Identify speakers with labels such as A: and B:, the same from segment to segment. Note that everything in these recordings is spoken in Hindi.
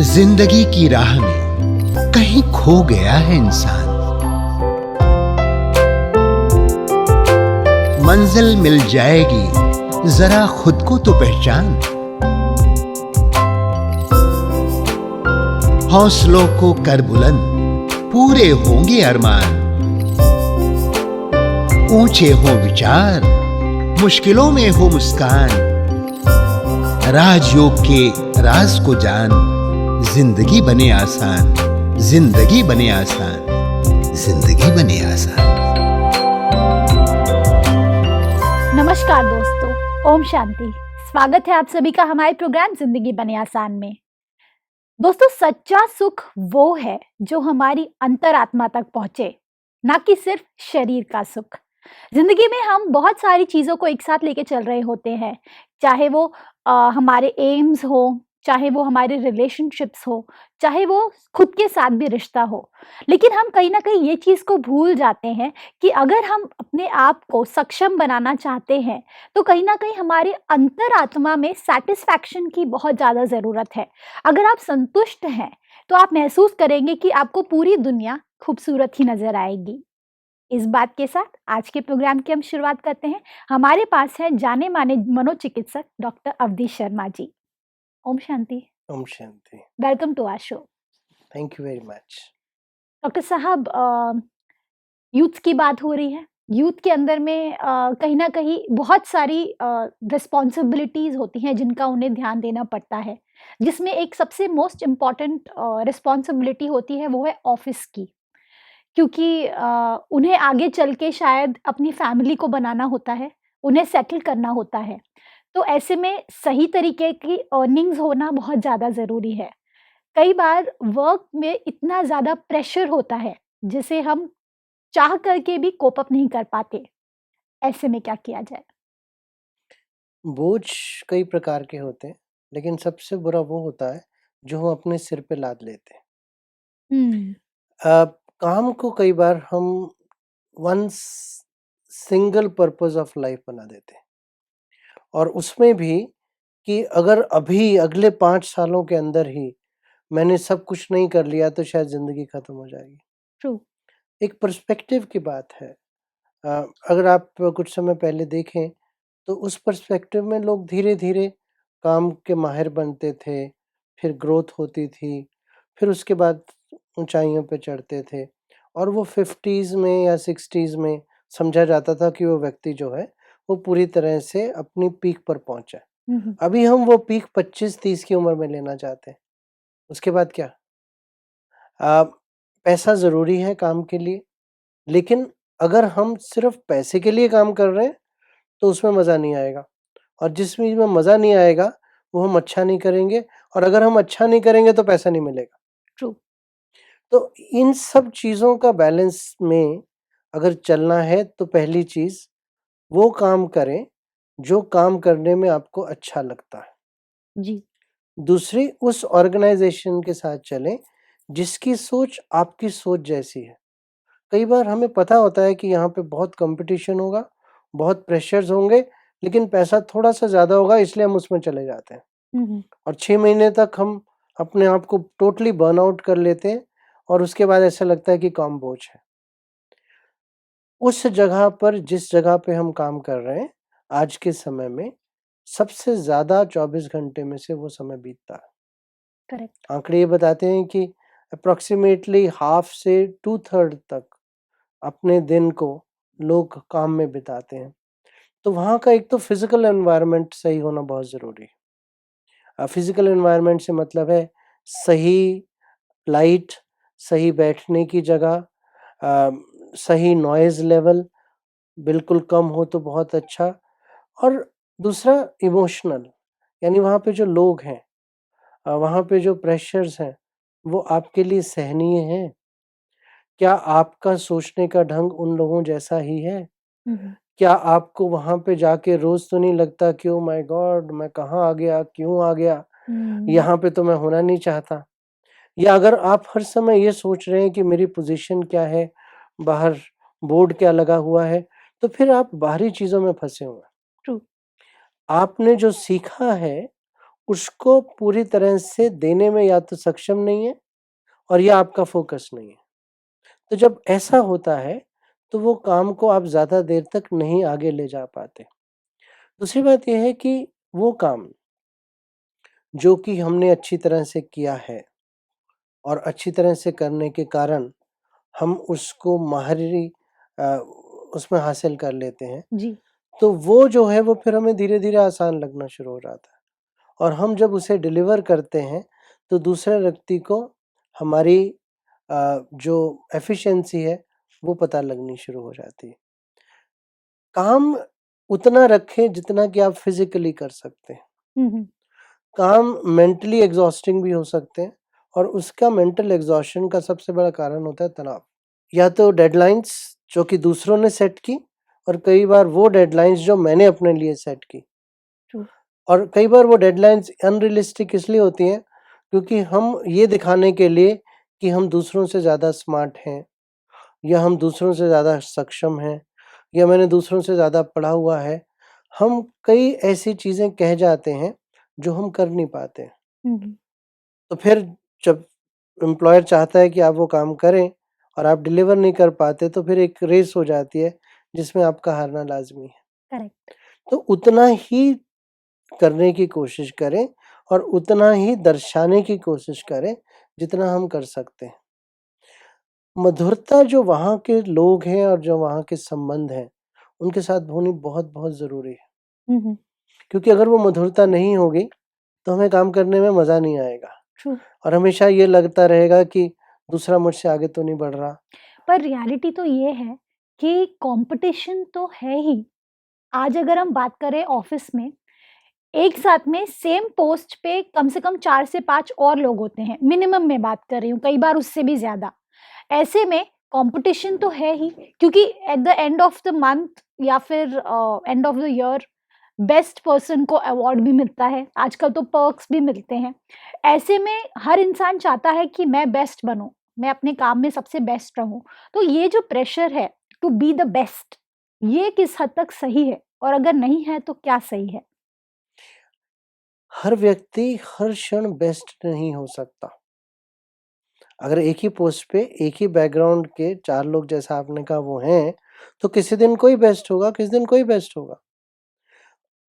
A: जिंदगी की राह में कहीं खो गया है इंसान। मंजिल मिल जाएगी, जरा खुद को तो पहचान। हौसलों को कर बुलंद, पूरे होंगे अरमान। ऊंचे हो विचार, मुश्किलों में हो मुस्कान। राजयोग के राज को जान, जिंदगी बने आसान, जिंदगी बने आसान, जिंदगी बने आसान।
B: नमस्कार दोस्तों, ओम शांति। स्वागत है आप सभी का हमारे प्रोग्राम जिंदगी बने आसान में। दोस्तों, सच्चा सुख वो है जो हमारी अंतरात्मा तक पहुंचे, ना कि सिर्फ शरीर का सुख। जिंदगी में हम बहुत सारी चीजों को एक साथ लेके चल रहे होते हैं, चाहे वो हमारे एम्स हो, चाहे वो हमारे रिलेशनशिप्स हो, चाहे वो खुद के साथ भी रिश्ता हो। लेकिन हम कहीं ना कहीं ये चीज को भूल जाते हैं कि अगर हम अपने आप को सक्षम बनाना चाहते हैं तो कहीं ना कहीं हमारे अंतरात्मा में सेटिस्फैक्शन की बहुत ज्यादा जरूरत है। अगर आप संतुष्ट हैं तो आप महसूस करेंगे कि आपको पूरी दुनिया खूबसूरत ही नजर आएगी। इस बात के साथ आज के प्रोग्राम की हम शुरुआत करते हैं। हमारे पास है जाने माने मनोचिकित्सक डॉक्टर अवधेश शर्मा जी। ओम शांति।
C: ओम शांति।
B: Welcome to our show.
C: Thank you very much.
B: Doctor साहब, यूथ की बात हो रही है। यूथ के अंदर में कहीं ना कहीं बहुत सारी रिस्पॉन्सिबिलिटीज होती हैं जिनका उन्हें ध्यान देना पड़ता है, जिसमें एक सबसे मोस्ट इम्पॉर्टेंट रिस्पॉन्सिबिलिटी होती है, वो है ऑफिस की। क्योंकि उन्हें आगे चल के शायद अपनी फैमिली को बनाना होता है, उन्हें सेटल करना होता है। तो ऐसे में सही तरीके की अर्निंग्स होना बहुत ज़्यादा ज़रूरी है। कई बार वर्क में इतना ज़्यादा प्रेशर होता है जिसे हम चाह करके भी कोप अप नहीं कर पाते। ऐसे में क्या किया जाए?
C: बोझ कई प्रकार के होते हैं, लेकिन सबसे बुरा वो होता है जो हम अपने सिर पे लाद लेते हैं।
B: हम्म।
C: काम को कई बार हम one single purpose of life बना देते हैं, और उसमें भी कि अगर अभी अगले 5 सालों के अंदर ही मैंने सब कुछ नहीं कर लिया तो शायद जिंदगी खत्म हो जाएगी।
B: ट्रू।
C: एक पर्सपेक्टिव की बात है। अगर आप कुछ समय पहले देखें तो उस पर्सपेक्टिव में लोग धीरे-धीरे काम के माहिर बनते थे, फिर ग्रोथ होती थी, फिर उसके बाद ऊँचाइयों पे चढ़ते थे, और वो 50s में या 60s में समझा जाता था कि वो व्यक्ति जो है, वो पूरी तरह से अपनी पीक पर पहुँचा है।
B: हम्म।
C: अभी हम वो पीक 25-30 की उम्र में लेना चाहते हैं। उसके बाद क्या? पैसा ज़रूरी है काम के लिए, लेकिन अगर हम सिर्फ़ पैसे के लिए काम कर रहे हैं, तो उसमें मज़ा नहीं आएगा, और जिस चीज़ में मज़ा नहीं आएगा, वो हम अच्छा नहीं करेंगे, और अगर हम अच्छा नहीं करेंगे तो पैसा नहीं मिलेगा।
B: ट्रू।
C: तो इन सब चीज़ों का बैलेंस में अगर चलना है तो पहली चीज़ वो काम करें जो काम करने में आपको अच्छा लगता है।
B: जी।
C: दूसरी, उस ऑर्गेनाइज़ेशन के साथ चलें जिसकी सोच आपकी सोच जैसी है। कई बार हमें पता होता है कि यहाँ पे बहुत कॉम्पिटिशन होगा, बहुत प्रेशर्स होंगे, लेकिन पैसा थोड़ा-सा ज़्यादा होगा, इसलिए हम उसमें चले जाते हैं,
B: हम्म।
C: और 6 महीने तक हम अपने आप को टोटली बर्नआउट कर लेते हैं, और उसके बाद ऐसा लगता है कि काम बोझ है। उस जगह पर, जिस जगह पे हम काम कर रहे हैं, आज के समय में सबसे ज़्यादा 24 घंटे में से वो समय बीतता है।
B: करेक्ट।
C: आंकड़े ये बताते हैं कि अप्रॉक्सिमेटली हाफ से 2/3 तक अपने दिन को लोग काम में बिताते हैं। तो वहाँ का एक तो फिजिकल एनवायरनमेंट सही होना बहुत ज़रूरी है। फिजिकल एनवायरनमेंट से मतलब है सही लाइट, सही बैठने की जगह, सही नॉइज़ लेवल बिल्कुल कम हो तो बहुत अच्छा। और दूसरा इमोशनल, यानी वहाँ पे जो लोग हैं, वहाँ पे जो प्रेशर्स हैं, वो आपके लिए सहनीय हैं? क्या आपका सोचने का ढंग उन लोगों जैसा ही है?
B: हम्म।
C: क्या आपको वहाँ पे जाके रोज़ तो नहीं लगता कि ओह माय गॉड, मैं कहाँ आ गया, क्यों आ गया?
B: हम्म।
C: यहाँ पे तो मैं होना नहीं चाहता। या अगर आप हर समय ये सोच रहे हैं कि मेरी पोज़ीशन क्या है, बाहर बोर्ड क्या लगा हुआ है, तो फिर आप बाहरी चीज़ों में फँसे हुए हैं।
B: ट्रू।
C: आपने जो सीखा है, उसको पूरी तरह से देने में या तो सक्षम नहीं है और या आपका फोकस नहीं है। तो जब ऐसा होता है तो वो काम को आप ज़्यादा देर तक नहीं आगे ले जा पाते। दूसरी बात ये है कि वो काम जो कि हमने अच्छी तरह से किया है और अच्छी तरह से करने के कारण हम उसको माहिरी अ, उसमें हासिल कर लेते हैं,
B: जी।
C: तो वो जो है वो फिर हमें धीरे-धीरे आसान लगना शुरू हो जाता है और हम जब उसे डिलीवर करते हैं, तो दूसरे व्यक्ति को हमारी जो एफिशिएंसी है, वो पता लगनी शुरू हो जाती है। काम उतना रखें जितना कि आप फिज़िकली कर सकते हैं।
B: हुँ, हुँ।
C: काम मेंटली एग्ज़ॉस्टिंग भी हो सकते हैं और उसका मेंटल एग्ज़ॉशन का सबसे बड़ा कारण होता है तनाव। या तो डेडलाइन्स जो कि दूसरों ने सेट की और कई बार वो डेडलाइन्स जो मैंने अपने लिए सेट की।
B: ट्रू।
C: और कई बार वो डेडलाइन्स अनरियलिस्टिक इसलिए होती हैं क्योंकि हम ये दिखाने के लिए कि हम दूसरों से ज़्यादा स्मार्ट हैं या हम दूसरों से ज़्यादा सक्षम हैं या मैंने दूसरों से ज़्यादा पढ़ा हुआ है। हम कई ऐसी चीज़ें कह जाते हैं जो हम कर नहीं पाते हैं।
B: हुँ, हुँ।
C: तो फिर जब एम्प्लॉयर चाहता है कि आप वो काम करें और आप डिलीवर नहीं कर पाते तो फिर एक रेस हो जाती है जिसमें आपका हारना लाज़मी है।
B: करेक्ट।
C: तो उतना ही करने की कोशिश करें और उतना ही दर्शाने की कोशिश करें जितना हम कर सकते हैं। मधुरता जो वहाँ के लोग हैं और जो वहाँ के संबंध हैं, उनके साथ होनी बहुत-बहुत ज़रूरी है।
B: हुँ, हुँ।
C: क्योंकि अगर वो मधुरता नहीं होगी, तो हमें काम करने में मज़ा नहीं आएगा
B: ट्रू।
C: और हमेशा ये लगता रहेगा कि दूसरा मुझसे आगे तो नहीं बढ़ रहा।
B: पर रियलिटी तो ये है कि कॉम्पिटिशन तो है ही। आज अगर हम बात करें ऑफ़िस में, एक साथ में सेम पोस्ट पे कम से कम 4 से 5 और लोग होते हैं, मिनिमम मैं बात कर रही हूँ, कई बार उससे भी ज़्यादा। ऐसे में कॉम्पिटिशन तो है ही, क्योंकि at the end of the month या फिर end of the year best person को अवार्ड भी मिलता है, आजकल तो पर्क्स भी मिलते हैं। ऐसे में हर इंसान चाहता है कि मैं बेस्ट बनूँ, मैं अपने काम में सबसे बेस्ट रहूँ। तो ये जो प्रेशर है टू बी द बेस्ट, ये किस हद तक सही है? और अगर नहीं है तो क्या सही है?
C: हर व्यक्ति हर क्षण बेस्ट नहीं हो सकता। अगर एक ही पोस्ट पे एक ही बैकग्राउंड के 4 लोग जैसा आपने कहा वो हैं, तो किसी दिन कोई बेस्ट होगा, किसी दिन कोई बेस्ट होगा।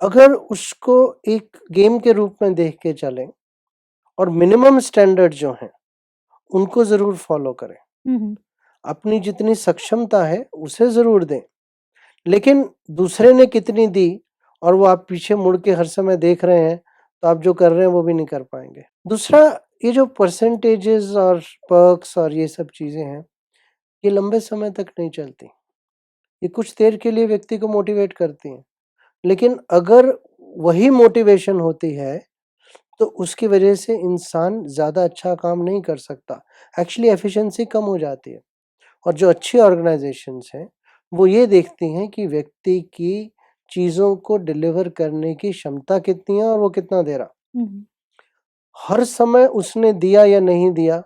C: अगर उसको एक गेम के रूप में देख के चलें और मिनिमम स्टैंडर्ड जो हैं, उनको ज़रूर फ़ॉलो करें।
B: हुँ, हुँ।
C: अपनी जितनी सक्षमता है, उसे ज़रूर दें। लेकिन दूसरे ने कितनी दी और वो आप पीछे मुड़ के हर समय देख रहे हैं, तो आप जो कर रहे हैं वो भी नहीं कर पाएँगे। दूसरा, ये जो परसेंटेजेज़ और पर्क्स और ये सब चीज़ें हैं, ये लंबे समय तक नहीं चलती। ये कुछ देर के लिए व्यक्ति को मोटिवेट करती हैं। लेकिन अगर वही मोटिवेशन होती है, तो उसकी वजह से इंसान ज़्यादा अच्छा काम नहीं कर सकता। एक्चुअली एफिशिएंसी कम हो जाती है और जो अच्छी ऑर्गनाइज़ेशंस हैं, वो ये देखती हैं कि व्यक्ति की चीज़ों को डिलीवर करने की क्षमता कितनी है और वो कितना दे रहा।
B: हुँ, हुँ।
C: हर समय उसने दिया या नहीं दिया,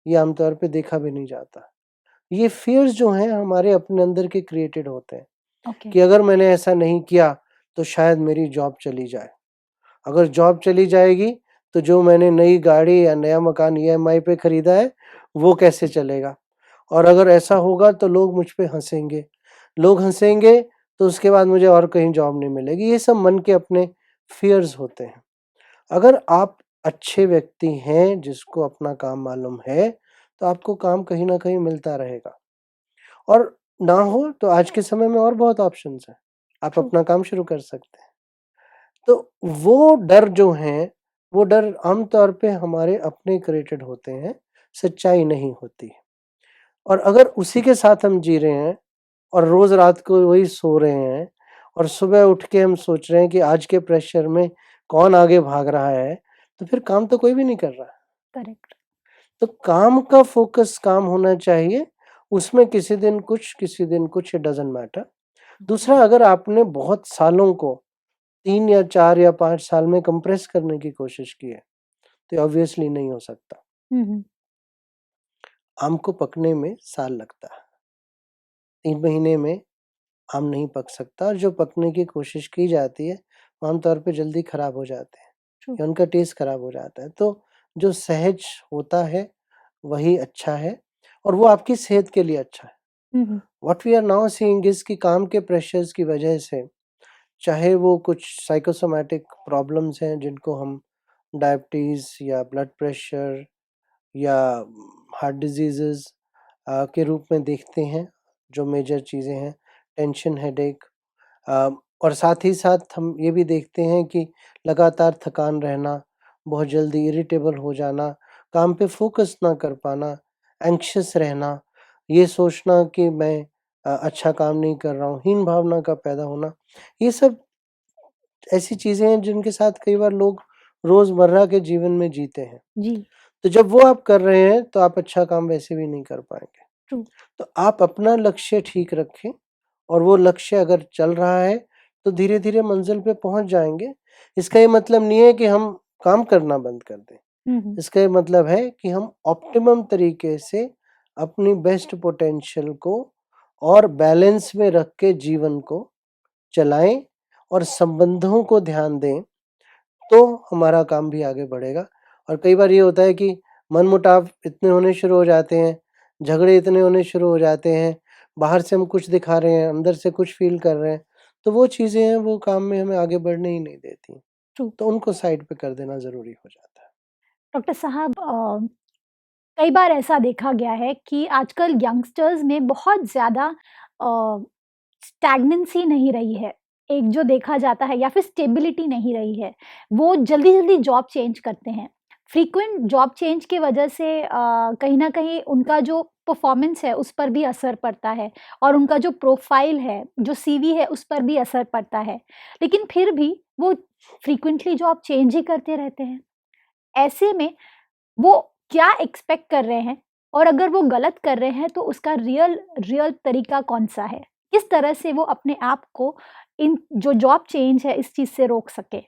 C: ये आमतौर पे देखा भी नहीं जाता। ये फ़ियर्स जो हैं हमारे अपने अंदर के क्रिएटेड होते हैं
B: ओके।
C: कि अगर मैंने ऐसा नहीं किया, तो शायद मेरी जॉब चली जाए। अगर जॉब चली जाएगी, तो जो मैंने नई गाड़ी या नया मकान ईएमआई पे खरीदा है, वो कैसे चलेगा? और अगर ऐसा होगा तो लोग मुझ पे हँसेंगे। लोग हँसेंगे तो उसके बाद मुझे और कहीं जॉब नहीं मिलेगी। ये सब मन के अपने फ़ियर्स होते हैं। अगर आप अच्छे व्यक्ति हैं, जिसको अपना काम मालूम है, तो आपको काम कहीं न कहीं मिलता रहेगा और ना हो तो आज के समय में और बहुत ऑप्शंस हैं। आप
B: ट्रू।
C: अपना काम शुरू कर सकते हैं। तो वो डर जो हैं, वो डर आम तौर पे हमारे अपने क्रिएटेड होते हैं, सच्चाई नहीं होती। और अगर उसी के साथ हम जी रहे हैं और रोज़ रात को वही सो रहे हैं और सुबह उठ के हम सोच रहे हैं कि आज के प्रेशर में कौन आगे भाग रहा है, तो फिर काम तो कोई भी नहीं कर रहा है।
B: करेक्ट।
C: तो काम का फ़ोकस काम होना चाहिए, उसमें किसी दिन कुछ इट डज़न्ट मैटर। दूसरा, अगर आपने बहुत सालों को 3 या 4 या 5 साल में कंप्रेस करने की कोशिश की है, तो ऑब्वियसली नहीं हो सकता।
B: हुँ, हुँ।
C: आम को पकने में साल लगता है, 3 महीने में आम नहीं पक सकता और जो पकने की कोशिश की जाती है, वो आम तौर पे जल्दी खराब हो जाते हैं।
B: ट्रू।
C: या उनका टेस्ट खराब हो जाता है। तो जो सहज होता है वही अच्छा है और वो आपकी सेहत के लिए अच्छा है।
B: हुँ, हुँ।
C: What we are now seeing is कि काम के प्रेशर्स की वजह से, चाहे वो कुछ साइकोसोमैटिक प्रॉब्लम्स हैं जिनको हम डायबिटीज़ या ब्लड प्रेशर या हार्ट डिजीज़ेज़ के रूप में देखते हैं, जो मेजर चीज़ें हैं, टेंशन, हेडेक, अ, और साथ ही साथ हम ये भी देखते हैं कि लगातार थकान रहना, बहुत जल्दी इरिटेबल हो जाना, काम पे फ़ोकस ना कर पाना, एंग्ज़ियस रहना, ये सोचना कि मैं अच्छा काम नहीं कर रहा हूँ, हीन भावना का पैदा होना, ये सब ऐसी चीज़ें हैं जिनके साथ कई बार लोग रोज़मर्रा के जीवन में जीते हैं।
B: जी,
C: तो जब वो आप कर रहे हैं, तो आप अच्छा काम वैसे भी नहीं कर पाएँगे।
B: ट्रू।
C: तो आप अपना लक्ष्य ठीक रखें और वो लक्ष्य अगर चल रहा है, तो धीरे-धीरे मंज़िल पे पहुँच जाएँगे। इसका ये मतलब नहीं है कि हम काम करना बंद कर दें।
B: हुँ, हुँ।
C: इसका ये मतलब है कि हम ऑप्टिमम तरीके से अपनी बेस्ट पोटेंशियल को और बैलेंस में रख के जीवन को चलाएँ और संबंधों को ध्यान दें, तो हमारा काम भी आगे बढ़ेगा। और कई बार ये होता है कि मनमुटाव इतने होने शुरू हो जाते हैं, झगड़े इतने होने शुरू हो जाते हैं, बाहर से हम कुछ दिखा रहे हैं, अंदर से कुछ फ़ील कर रहे हैं, तो वो चीज़ें हैं, वो काम में हमें आगे बढ़ने ही नहीं देती।
B: ट्रू।
C: तो उनको साइड पे कर देना ज़रूरी हो जाता है।
B: डॉक्टर साहब कई बार ऐसा देखा गया है कि आजकल यंगस्टर्स में बहुत ज़्यादा स्टैग्नेंसी नहीं रही है। एक जो देखा जाता है या फिर स्टेबिलिटी नहीं रही है। वो जल्दी-जल्दी जॉब चेंज करते हैं। फ्रीक्वेंट जॉब चेंज की वजह से कहीं न कहीं उनका जो परफ़ॉर्मेंस है उस पर भी असर पड़ता है और उनका जो प्रोफ़ाइल है, जो सीवी है उस पर भी असर पड़ता है। लेकिन फिर भी वो फ्रीक्वेंटली जॉब चेंज ही करते रहते हैं। ऐसे में वो क्या एक्सपेक्ट कर रहे हैं और अगर वो गलत कर रहे हैं तो उसका रियल रियल तरीका कौन-सा है? किस तरह से वो अपने आप को इन जो जॉब चेंज है इस चीज़ से रोक सके?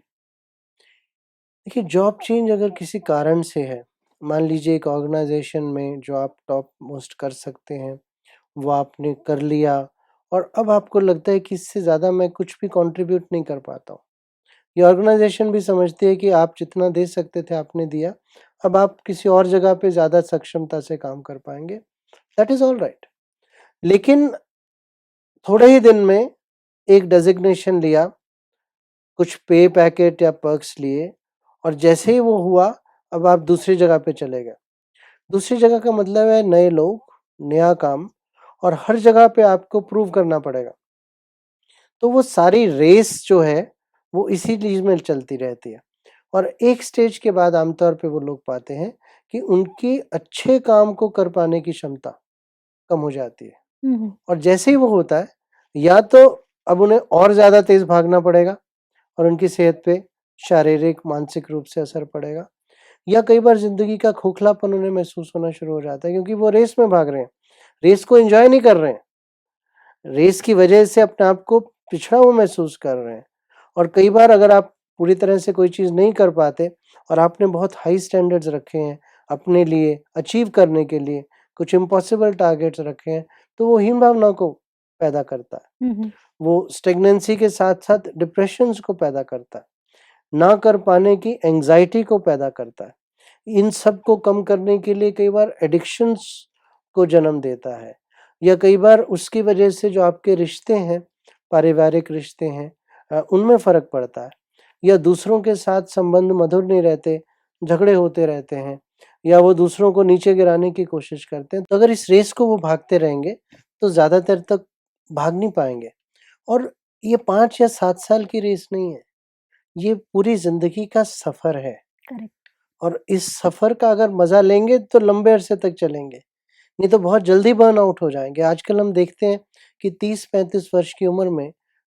C: देखिए, जॉब चेंज अगर किसी कारण से है, मान लीजिए एक ऑर्गेनाइज़ेशन में जो आप टॉप मोस्ट कर सकते हैं, वो आपने कर लिया और अब आपको लगता है कि इससे ज़्यादा मैं कुछ भी कंट्रीब्यूट नहीं कर पाता हूँ। ये ऑर्गेनाइज़ेशन भी समझती है कि आप जितना दे सकते थे आपने दिया, अब आप किसी और जगह पे ज़्यादा सक्षमता से काम कर पाएँगे, दैट इज़ ऑलराइट। लेकिन थोड़े ही दिन में एक डेज़िग्नेशन लिया, कुछ पे पैकेट या पर्क्स लिए और जैसे ही वो हुआ, अब आप दूसरी जगह पे चले गए। दूसरी जगह का मतलब है नए लोग, नया काम और हर जगह पे आपको प्रूव करना पड़ेगा। तो वो सारी रेस जो है, वो इसी चीज़ में चलती रहती है और एक स्टेज के बाद आमतौर पे वो लोग पाते हैं कि उनकी अच्छे काम को कर पाने की क्षमता कम हो जाती है
B: हुँ, हुँ।
C: और जैसे ही वो होता है, या तो अब उन्हें और ज़्यादा तेज़ भागना पड़ेगा और उनकी सेहत पे शारीरिक, मानसिक रूप से असर पड़ेगा या कई बार ज़िंदगी का खोखलापन उन्हें महसूस होना शुरू हो जाता है क्योंकि वो रेस में भाग रहे हैं, रेस को एन्जॉय नहीं कर रहे हैं। रेस की वजह से अपने आप को पिछड़ा हुआ महसूस कर रहे हैं और कई बार अगर आप पूरी तरह से कोई चीज़ नहीं कर पाते और आपने बहुत हाई स्टैंडर्ड्स रखे हैं अपने लिए अचीव करने के लिए, कुछ इम्पॉसिबल टारगेट्स रखे हैं, तो वो हीन भावना को पैदा करता है।
B: हुँ, हुँ।
C: वो स्टैग्नेंसी के साथ-साथ डिप्रेशंस को पैदा करता है, ना कर पाने की एंग्ज़ायटी को पैदा करता है। इन सब को कम करने के लिए कई बार एडिक्शंस को जन्म देता है या कई बार उसकी वजह से जो आपके रिश्ते हैं, पारिवारिक रिश्ते हैं, उनमें फ़र्क पड़ता है या दूसरों के साथ संबंध मधुर नहीं रहते, झगड़े होते रहते हैं या वो दूसरों को नीचे गिराने की कोशिश करते हैं। तो अगर इस रेस को वो भागते रहेंगे, तो ज़्यादातर तक भाग नहीं पाएँगे और ये 5 या 7 साल की रेस नहीं है, ये पूरी ज़िंदगी का सफ़र है।
B: करेक्ट।
C: और इस सफ़र का अगर मज़ा लेंगे तो लंबे अरसे तक चलेंगे, नहीं तो बहुत जल्दी बर्नआउट हो जाएँगे। आजकल हम देखते हैं कि 30-35 वर्ष की उम्र में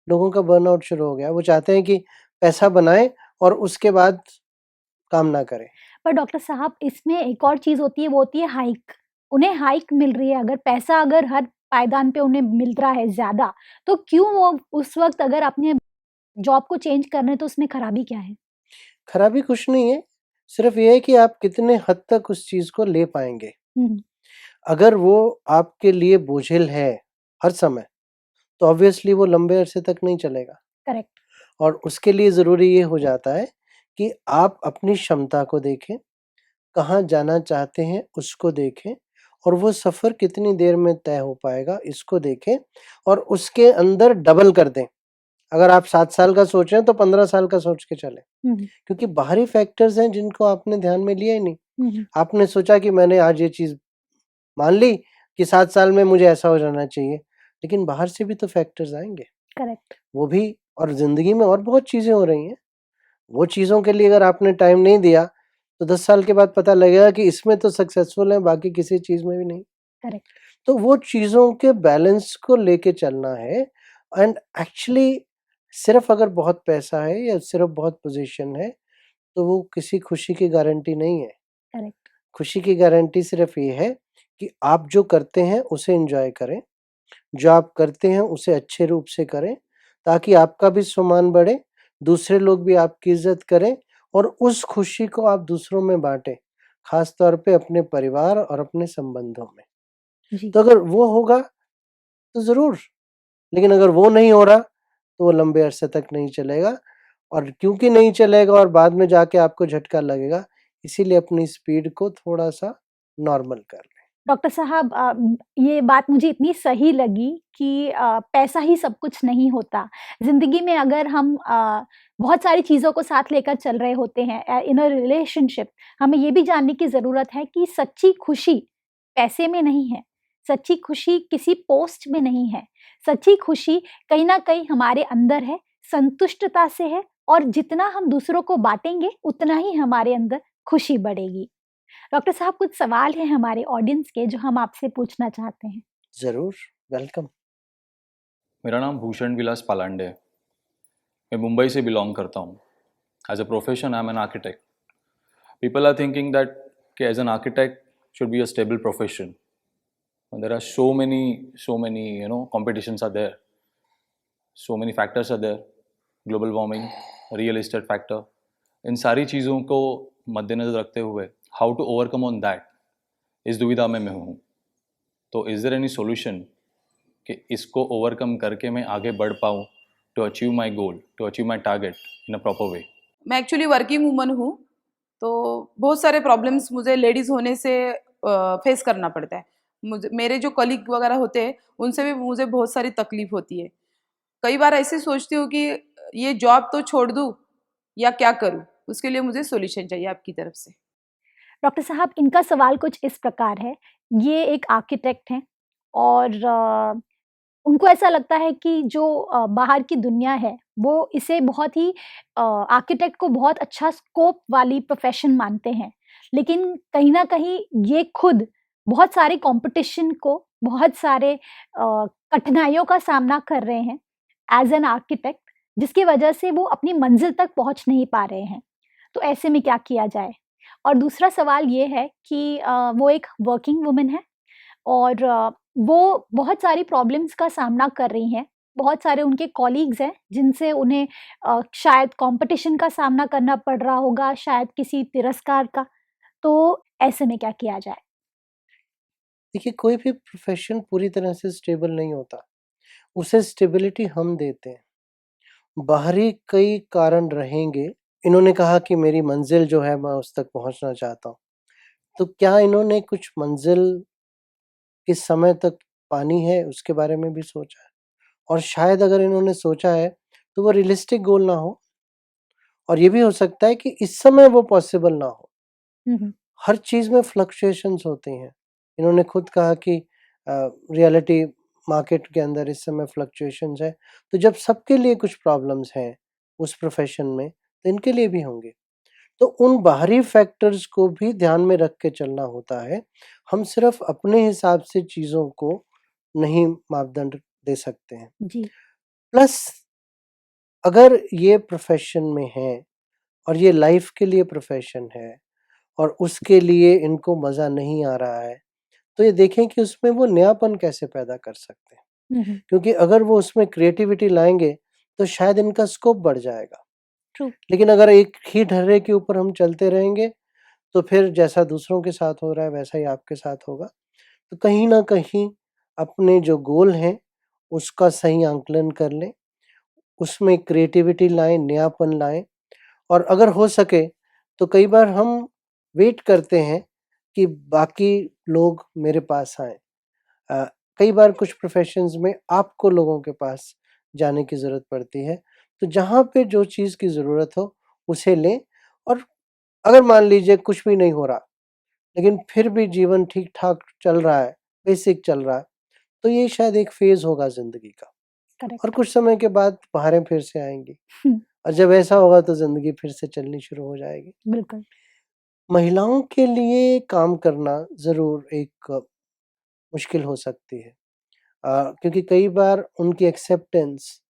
C: लोगों का बर्नआउट शुरू हो गया है। वो चाहते हैं कि पैसा बनाएँ और उसके बाद काम ना करें।
B: पर डॉक्टर साहब इसमें एक और चीज़ होती है वो होती है हाइक। उन्हें हाइक मिल रही है अगर पैसा अगर हर पायदान पे उन्हें मिल रहा है ज़्यादा, तो क्यों वो उस वक़्त अगर अपने जॉब को चेंज कर रहे हैं तो उसमें खराबी क्या है?
C: खराबी कुछ नहीं है, सिर्फ़ ये है कि आप कितने हद तक उस चीज़ को ले पाएँगे।
B: हुँ, हुँ।
C: अगर वो आपके लिए बोझिल है हर समय, तो ऑब्वियसली वो लंबे अरसे तक नहीं चलेगा
B: करेक्ट।
C: और उसके लिए ज़रूरी ये हो जाता है कि आप अपनी क्षमता को देखें, कहाँ जाना चाहते हैं उसको देखें और वो सफ़र कितनी देर में तय हो पाएगा इसको देखें और उसके अंदर डबल कर दें। अगर आप 7 साल का सोच रहे हैं तो 15 साल का सोच के चलें। क्योंकि बाहरी फैक्टर्स हैं जिनको आपने ध्यान में लिया ही नहीं। आपने सोचा कि मैंने आज ये चीज़ मान ली कि 7 साल में मुझे ऐसा हो जाना चाहिए, लेकिन बाहर से भी तो फैक्टर्स आएँगे।
B: करेक्ट।
C: वो भी और ज़िंदगी में और बहुत चीज़ें हो रही हैं। वो चीज़ों के लिए अगर आपने टाइम नहीं दिया, तो 10 साल के बाद पता लगेगा कि इसमें तो सक्सेसफुल हैं, बाकी किसी चीज़ में भी नहीं।
B: करेक्ट।
C: तो वो चीज़ों के बैलेंस को लेके चलना है एंड एक्चुअली सिर्फ़ अगर बहुत पैसा है या सिर्फ़ बहुत पोज़ीशन है, तो वो किसी खुशी की गारंटी नहीं है।
B: करेक्ट।
C: खुशी की गारंटी सिर्फ़ ये है कि आप जो करते हैं उसे एन्जॉय करें, जो आप करते हैं उसे अच्छे रूप से करें, ताकि आपका भी सम्मान बढ़े, दूसरे लोग भी आपकी इज़्ज़त करें और उस खुशी को आप दूसरों में बाँटें, ख़ास तौर पे अपने परिवार और अपने संबंधों में।
B: जी।
C: तो अगर वो होगा, तो ज़रूर, लेकिन अगर वो नहीं हो रहा, तो वो लंबे अरसे तक नहीं चलेगा और क्योंकि नहीं चलेगा और बाद में जाके आपको झटका लगेगा, इसीलिए अपनी स्पीड को थोड़ा-सा नॉर्मल कर लें।
B: डॉक्टर साहब, ये बात मुझे इतनी सही लगी कि पैसा ही सब कुछ नहीं होता। ज़िंदगी में अगर हम बहुत सारी चीज़ों को साथ लेकर चल रहे होते हैं इन अ रिलेशनशिप, हमें ये भी जानने की ज़रूरत है कि सच्ची खुशी पैसे में नहीं है, सच्ची खुशी किसी पोस्ट में नहीं है, सच्ची खुशी कहीं न कहीं हमारे अंदर है, संतुष्टता से है और जितना हम दूसरों को बाँटेंगे, उतना ही हमारे अंदर खुशी बढ़ेगी। डॉक्टर साहब, कुछ सवाल हैं हमारे ऑडियंस के जो हम आपसे पूछना चाहते हैं।
C: ज़रूर, वेलकम।
D: मेरा नाम भूषण विलास पालांडे है। मैं मुंबई से बिलोंग करता हूँ। As a profession I am an architect. People are thinking that कि as an architect should be a stable profession. There are so many competitions are there, so many factors are there, global warming, real estate factor, इन सारी चीज़ों को मद्देनज़र रखते हुए how to overcome on that, इस दुविधा में मैं हूँ। तो इज़ देयर एनी सोल्यूशन कि इसको ओवरकम करके मैं आगे बढ़ पाऊँ to achieve my goal, to achieve my target in a proper way?
E: मैं एक्चुअली वर्किंग वूमन हूँ, तो बहुत सारे प्रॉब्लम्स मुझे लेडीज़ होने से फेस करना पड़ता है। मुझे मेरे जो कलीग वगैरह होते हैं, उनसे भी मुझे बहुत सारी तकलीफ होती है। कई बार ऐसे सोचती हूँ कि ये जॉब तो छोड़ दूँ या क्या करूँ? उसके लिए मुझे सॉल्यूशन चाहिए आपकी तरफ से।
B: डॉक्टर साहब, इनका सवाल कुछ इस प्रकार है, ये एक आर्किटेक्ट हैं और उनको ऐसा लगता है कि जो बाहर की दुनिया है, वो इसे बहुत ही आर्किटेक्ट को बहुत अच्छा स्कोप वाली प्रोफ़ेशन मानते हैं। लेकिन कहीं न कहीं ये खुद बहुत सारे कॉम्पिटिशन को, बहुत सारे कठिनाइयों का सामना कर रहे हैं एज़ एन आर्किटेक्ट, जिसकी वजह से वो अपनी मंज़िल तक पहुँच नहीं पा रहे हैं। तो ऐसे में क्या किया जाए? और दूसरा सवाल ये है कि वो एक वर्किंग वुमन है और वो बहुत सारी प्रॉब्लम्स का सामना कर रही हैं। बहुत सारे उनके कॉलीग्स हैं जिनसे उन्हें शायद कॉम्पिटिशन का सामना करना पड़ रहा होगा, शायद किसी तिरस्कार का। तो ऐसे में क्या किया जाए?
C: देखिए, कोई भी प्रोफ़ेशन पूरी तरह से स्टेबल नहीं होता, उसे स्टेबिलिटी हम देते हैं। बाहरी कई कारण रहेंगे, इन्होंने कहा कि मेरी मंज़िल जो है मैं उस तक पहुँचना चाहता हूँ। तो क्या इन्होंने कुछ मंज़िल किस समय तक पानी है उसके बारे में भी सोचा है? और शायद अगर इन्होंने सोचा है, तो वो रियलिस्टिक गोल ना हो और ये भी हो सकता है कि इस समय वो पॉसिबल ना हो।
B: हुँ, हुँ।
C: हर चीज़ में फ्लक्चुएशंस होती हैं। इन्होंने खुद कहा कि रियलिटी मार्केट के अंदर इस समय फ्लक्चुएशंस है, तो जब सबके लिए कुछ प्रॉब्लम्स हैं उस प्रोफ़ेशन में, तो इनके लिए भी होंगे। तो उन बाहरी फैक्टर्स को भी ध्यान में रख के चलना होता है। हम सिर्फ़ अपने हिसाब से चीज़ों को नहीं मापदंड दे सकते हैं।
B: जी।
C: प्लस अगर ये प्रोफ़ेशन में हैं और ये लाइफ़ के लिए प्रोफ़ेशन है और उसके लिए इनको मज़ा नहीं आ रहा है, तो ये देखें कि उसमें वो नयापन कैसे पैदा कर सकते हैं।
B: हुँ, हुँ।
C: क्योंकि अगर वो उसमें क्रिएटिविटी लाएँगे, तो शायद इनका स्कोप बढ़ जाएगा।
B: ट्रू।
C: लेकिन अगर एक ही ढर्रे के ऊपर हम चलते रहेंगे, तो फिर जैसा दूसरों के साथ हो रहा है, वैसा ही आपके साथ होगा। तो कहीं न कहीं अपने जो गोल हैं, उसका सही आंकलन कर लें, उसमें क्रिएटिविटी लाएँ, नयापन लाएँ और अगर हो सके तो कई बार हम वेट करते हैं कि बाकी लोग मेरे पास आएँ। कई बार कुछ प्रोफ़ेशंस में आपको लोगों के पास जाने की ज़रूरत पड़ती है, तो जहाँ पे जो चीज़ की ज़रूरत हो उसे लें। और अगर मान लीजिए कुछ भी नहीं हो रहा, लेकिन फिर भी जीवन ठीक-ठाक चल रहा है, बेसिक चल रहा है, तो ये शायद एक फ़ेज़ होगा ज़िंदगी का, और
B: करेक्ट।
C: कुछ समय के बाद बहारें फिर से आएँगी,
B: हुँ,
C: और जब ऐसा होगा तो ज़िंदगी फिर से चलनी शुरू हो जाएगी।
B: बिल्कुल।
C: महिलाओं के लिए काम करना ज़रूर एक मुश्किल हो सकती है, क्योंकि कई बार उनकी acceptance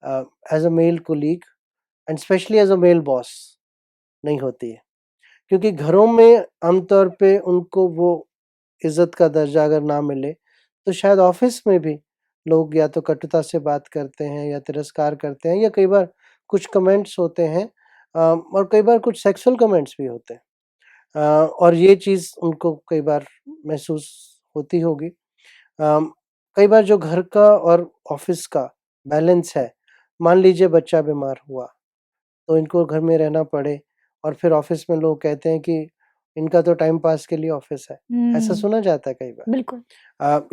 C: as a male colleague and specially as a male boss नहीं होती है। क्योंकि घरों में आमतौर पे उनको वो इज़्ज़त का दर्जा अगर ना मिले, तो शायद ऑफ़िस में भी लोग या तो कटुता से बात करते हैं या तिरस्कार करते हैं, या कई बार कुछ कमेंट्स होते हैं, और कई बार कुछ सेक्सुअल कमेंट्स भी होते हैं। और ये चीज़ उनको कई बार महसूस होती होगी। कई बार जो घर का और ऑफ़िस का बैलेंस है, मान लीजिए बच्चा बीमार हुआ, तो इनको घर में रहना पड़े, और फिर ऑफ़िस में लोग कहते हैं कि इनका तो टाइम पास के लिए ऑफ़िस है। ऐसा
B: हुँ,
C: सुना जाता है कई बार।
B: बिल्कुल।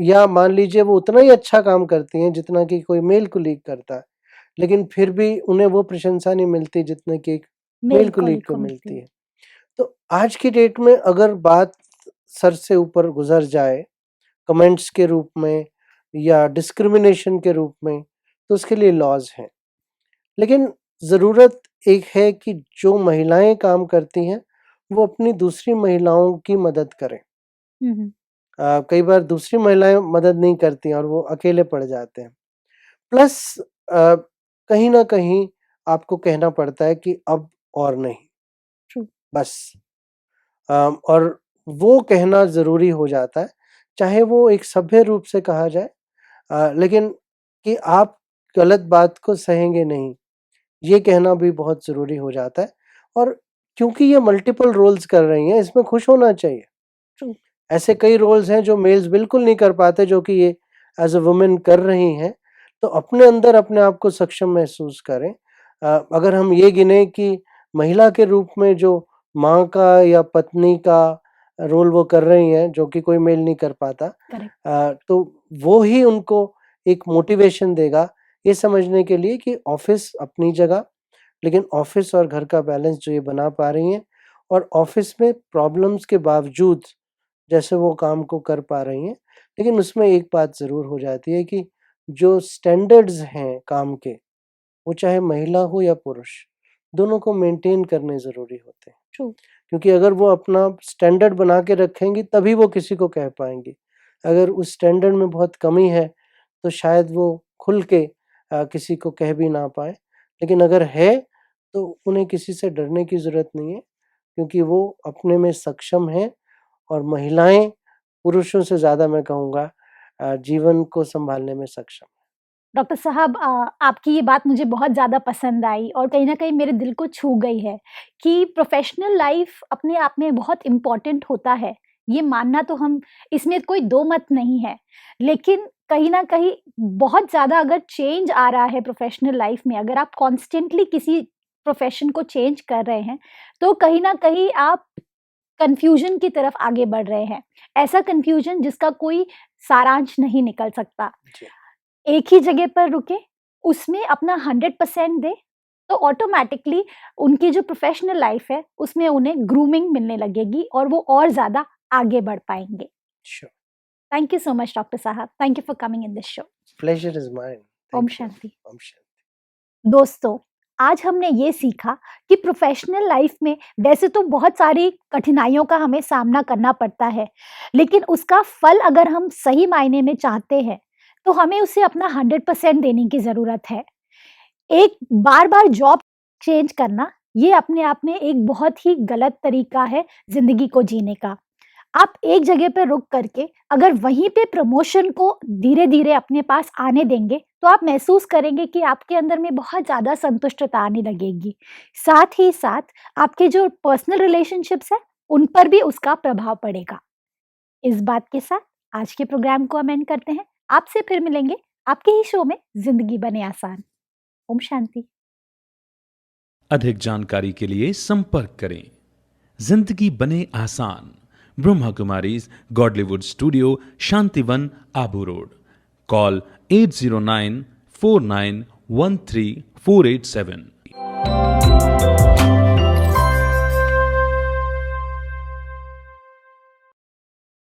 C: या मान लीजिए वो उतना ही अच्छा काम करती हैं जितना कि कोई मेल कोलीग करता है, लेकिन फिर भी उन्हें वो प्रशंसा नहीं मिलती जितने कि एक मेल
B: मेल
C: कोलीग
B: कॉलीग
C: को
B: को मिलती
C: मिलती
B: है।
C: है। तो आज की डेट में अगर बात सर से ऊपर गुज़र जाए, कमेंट्स के रूप में या डिस्क्रिमिनेशन के रूप में, तो उसके लिए लॉज़ हैं। लेकिन ज़रूरत एक है कि जो महिलाएँ काम करती हैं, वो अपनी दूसरी महिलाओं की मदद करें।
B: हुँ, हुँ।
C: कई बार दूसरी महिलाएँ मदद नहीं करती हैं और वो अकेले पड़ जाते हैं। प्लस अ, कहीं न कहीं आपको कहना पड़ता है कि अब और नहीं,
B: ट्रू।
C: बस। और वो कहना ज़रूरी हो जाता है, चाहे वो एक सभ्य रूप से कहा जाए, लेकिन कि आप गलत बात को सहेंगे नहीं, ये कहना भी बहुत ज़रूरी हो जाता है। और क्योंकि ये मल्टीपल रोल्स कर रही हैं, इसमें खुश होना चाहिए।
B: ट्रू।
C: ऐसे कई रोल्स हैं जो मेल्स बिल्कुल नहीं कर पाते, जो कि ये एज़ अ वुमेन कर रही हैं, तो अपने अंदर अपने आप को सक्षम महसूस करें। अगर हम ये गिनें कि महिला के रूप में जो माँ का या पत्नी का रोल वो कर रही हैं, जो कि कोई मेल नहीं कर पाता,
B: करेक्ट।
C: तो वो ही उनको एक मोटिवेशन देगा, ये समझने के लिए कि ऑफ़िस अपनी जगह, लेकिन ऑफ़िस और घर का बैलेंस जो ये बना पा रही हैं, और ऑफ़िस में प्रॉब्लम्स के बावजूद जैसे वो काम को कर पा रही हैं। लेकिन उसमें एक बात ज़रूर हो जाती है कि जो स्टैंडर्ड्स हैं काम के, वो चाहे महिला हो या पुरुष, दोनों को मेंटेन करने ज़रूरी होते हैं।
B: ट्रू।
C: क्योंकि अगर वो अपना स्टैंडर्ड बना के रखेंगी तभी वो किसी को कह पाएँगी। अगर उस स्टैंडर्ड में बहुत कमी है, तो शायद वो खुल के किसी को कह भी ना पाएँ। लेकिन अगर है, तो उन्हें किसी से डरने की ज़रूरत नहीं है, क्योंकि वो अपने में सक्षम हैं, और महिलाएँ पुरुषों से ज़्यादा मैं कहूँगा जीवन को सँभालने में सक्षम।
B: डॉक्टर साहब, आपकी ये बात मुझे बहुत ज़्यादा पसंद आई और कहीं न कहीं मेरे दिल को छू गई है कि प्रोफ़ेशनल लाइफ़ अपने आप में बहुत इम्पोर्टेंट होता है। ये मानना तो हम इसमें कोई दो मत नहीं है। लेकिन कहीं न कहीं बहुत ज़्यादा अगर चेंज आ रहा है प्रोफ़ेशनल लाइफ़ में, अगर आप कॉन्स्टेंटली किसी प्रोफ़ेशन को चेंज कर रहे हैं, तो कहीं न कहीं आप कन्फ्यूज़न की तरफ आगे बढ़ रहे हैं। ऐसा कन्फ्यूज़न जिसका कोई सारांश नहीं निकल सकता।
C: जी।
B: एक ही जगह पर रुके, उसमें अपना 100% दें, तो ऑटोमैटिकली उनकी जो प्रोफ़ेशनल लाइफ़ है, उसमें उन्हें ग्रूमिंग मिलने लगेगी और वो और ज़्यादा आगे बढ़ पाएँगे।
C: Sure.
B: Thank you so much doctor साहब। Thank you for coming in this show.
C: Pleasure is mine.
B: ओम
C: थैंक यू।
B: शांति।
C: ओम शांति।
B: दोस्तों, आज हमने ये सीखा कि प्रोफ़ेशनल लाइफ़ में वैसे तो बहुत सारी कठिनाइयों का हमें सामना करना पड़ता है, लेकिन उसका फल अगर हम सही मायने में चाहते हैं, तो हमें उसे अपना 100% देने की ज़रूरत है। एक बार-बार जॉब चेंज करना, ये अपने आप में एक बहुत ही गलत तरीका है ज़िंदगी को जीने का। आप एक जगह पे रुक करके अगर वहीं पे प्रमोशन को धीरे-धीरे अपने पास आने देंगे, तो आप महसूस करेंगे कि आपके अंदर में बहुत ज़्यादा संतुष्टता आने लगेगी। साथ ही साथ आपके जो पर्सनल रिलेशनशिप्स हैं, उन पर भी उसका प्रभाव पड़ेगा। इस बात के साथ आज के प्रोग्राम को हम एंड करते हैं। आपसे फिर मिलेंगे आपके ही शो में ज़िंदगी बने आसान। ओम शांति।
F: अधिक जानकारी के लिए संपर्क करें। जिंदगी बने आसान, Brahma Kumaris Godlywood studio, Shantivan, Abu road. Call 80949134887।